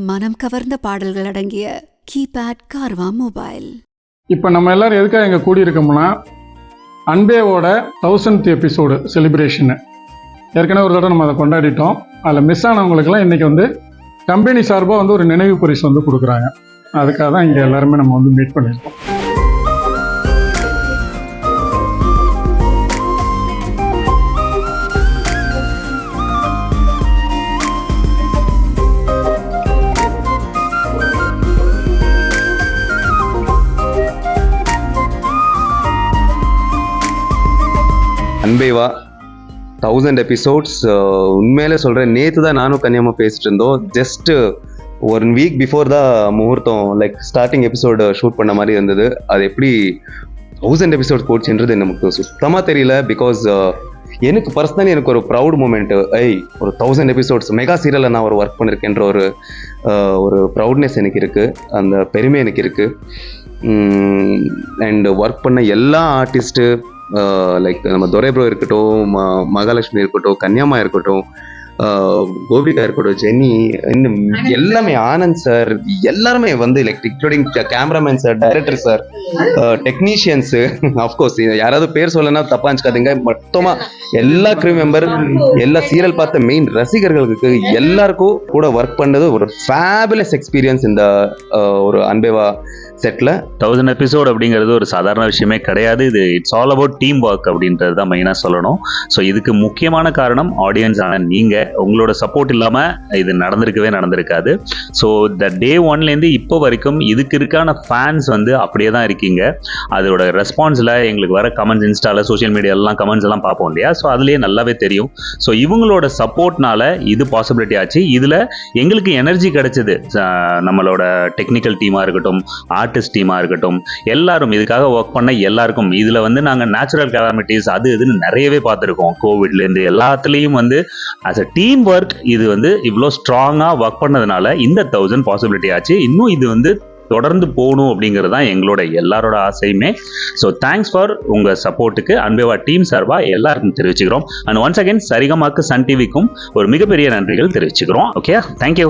மனம் கவர்ந்த பாடல்கள் அடங்கிய கீபேட் கார்வா மொபைல். இப்போ நம்ம எல்லாரும் எதுக்காக இங்கே கூடியிருக்கோம்னா, அன்பேவோட 1000th எபிசோடு செலிப்ரேஷனு ஏற்கனவே ஒரு தடவை நம்ம அதை கொண்டாடிட்டோம். அதில் மிஸ் ஆனவங்களுக்கெல்லாம் இன்றைக்கி கம்பெனி சார்பாக ஒரு நினைவு பரிசு கொடுக்குறாங்க. அதுக்காக தான் இங்கே எல்லாருமே நம்ம மீட் பண்ணியிருக்கோம். அன்பேவா 1000 எபிசோட்ஸ். உண்மையிலே சொல்கிறேன், நேற்று தான் நானும் கன்னியம்மா பேசிட்டு இருந்தோம். ஜஸ்ட் 1 வீக் பிஃபோர் தான் முகூர்த்தம், லைக் ஸ்டார்டிங் எபிசோடு ஷூட் பண்ண மாதிரி இருந்தது. அது எப்படி 1000 எபிசோட்ஸ் போச்சுன்றது நமக்கு சுத்தமாக தெரியல. பிகாஸ் எனக்கு பர்சனலி எனக்கு ஒரு ப்ரௌட் மூமெண்ட்டு. ஒரு 1000 எபிசோட்ஸ் மெகா சீரியலில் நான் ஒரு ஒர்க் பண்ணியிருக்கேன்ற ஒரு ப்ரௌட்னஸ் எனக்கு இருக்குது, அந்த பெருமை எனக்கு இருக்குது. அண்ட் ஒர்க் பண்ண எல்லா ஆர்டிஸ்ட்டு, லைக் நம்ம துரை ப்ரோ இருக்கட்டும், மகாலட்சுமி இருக்கட்டும், கன்னியம்மா இருக்கட்டும், கோபிகா இருக்கட்டும், ஜெனி, இன்னும் எல்லாமே, ஆனந்த் சார், எல்லாருமே like including cameraman sir, director sir, technicians, of course யாராவது பேர் சொல்லனா தப்பா நினச்சிக்காதீங்க. மொத்தமாக எல்லா க்ரூ மெம்பர், எல்லா சீரியல் பார்த்த மெயின் ரசிகர்களுக்கு எல்லாருக்கும் கூட ஒர்க் பண்ணது ஒரு ஃபேபுலஸ் எக்ஸ்பீரியன்ஸ். இந்த ஒரு அன்பேவா செட்டில் 1000 எபிசோட் அப்படிங்கிறது ஒரு சாதாரண விஷயமே கிடையாது. இது it's all about team work அப்படின்றது தான் மெயினாக சொல்லணும். ஸோ இதுக்கு முக்கியமான காரணம் ஆடியன்ஸ் ஆன நீங்கள். உங்களோட சப்போர்ட் இல்லாமல் இது நடந்திருக்காது. ஸோ த டே ஒன்லேருந்து இப்போ வரைக்கும் இதுக்கு இருக்கான ஃபேன்ஸ் அப்படியே தான் இருக்கீங்க. அதோட ரெஸ்பான்ஸில் எங்களுக்கு வர கமெண்ட்ஸ், இன்ஸ்டாவில், சோஷியல் மீடியாலலாம் கமெண்ட்ஸ் எல்லாம் பார்ப்போம் இல்லையா? ஸோ அதுலேயே நல்லாவே தெரியும். ஸோ இவங்களோட சப்போர்ட்னால இது பாசிபிலிட்டி ஆச்சு. இதில் எங்களுக்கு எனர்ஜி கிடைச்சது. நம்மளோட டெக்னிக்கல் டீமாக இருக்கட்டும், ஆர்டிஸ்ட் டீமாக இருக்கட்டும், எல்லாரும் இதுக்காக ஒர்க் பண்ண எல்லாருக்கும். இதில் நாங்கள் நேச்சுரல் கலாமிட்டிஸ் அது இதுன்னு நிறையவே பார்த்துருக்கோம். கோவிட்லேருந்து எல்லாத்துலேயும் ஆஸ் அ டீம் ஒர்க் இது இவ்வளோ ஸ்ட்ராங்காக ஒர்க் பண்ணதுனால இந்த 1000 பாசிபிலிட்டி ஆச்சு. இன்னும் இது தொடர்ந்து போகணும் அப்படிங்கிறது தான் எங்களோட எல்லாரோட ஆசையுமே. ஸோ தேங்க்ஸ் ஃபார் உங்கள் சப்போர்ட்டுக்கு அன்பேவா டீம் சார்பாக எல்லாருக்கும் தெரிவிச்சுக்கிறோம். அண்ட் ஒன்ஸ் அகேன் சரிகமாக்கு, சன் டிவிக்கும் ஒரு மிகப்பெரிய நன்றிகள் தெரிவிச்சுக்கிறோம். Okay, thank you.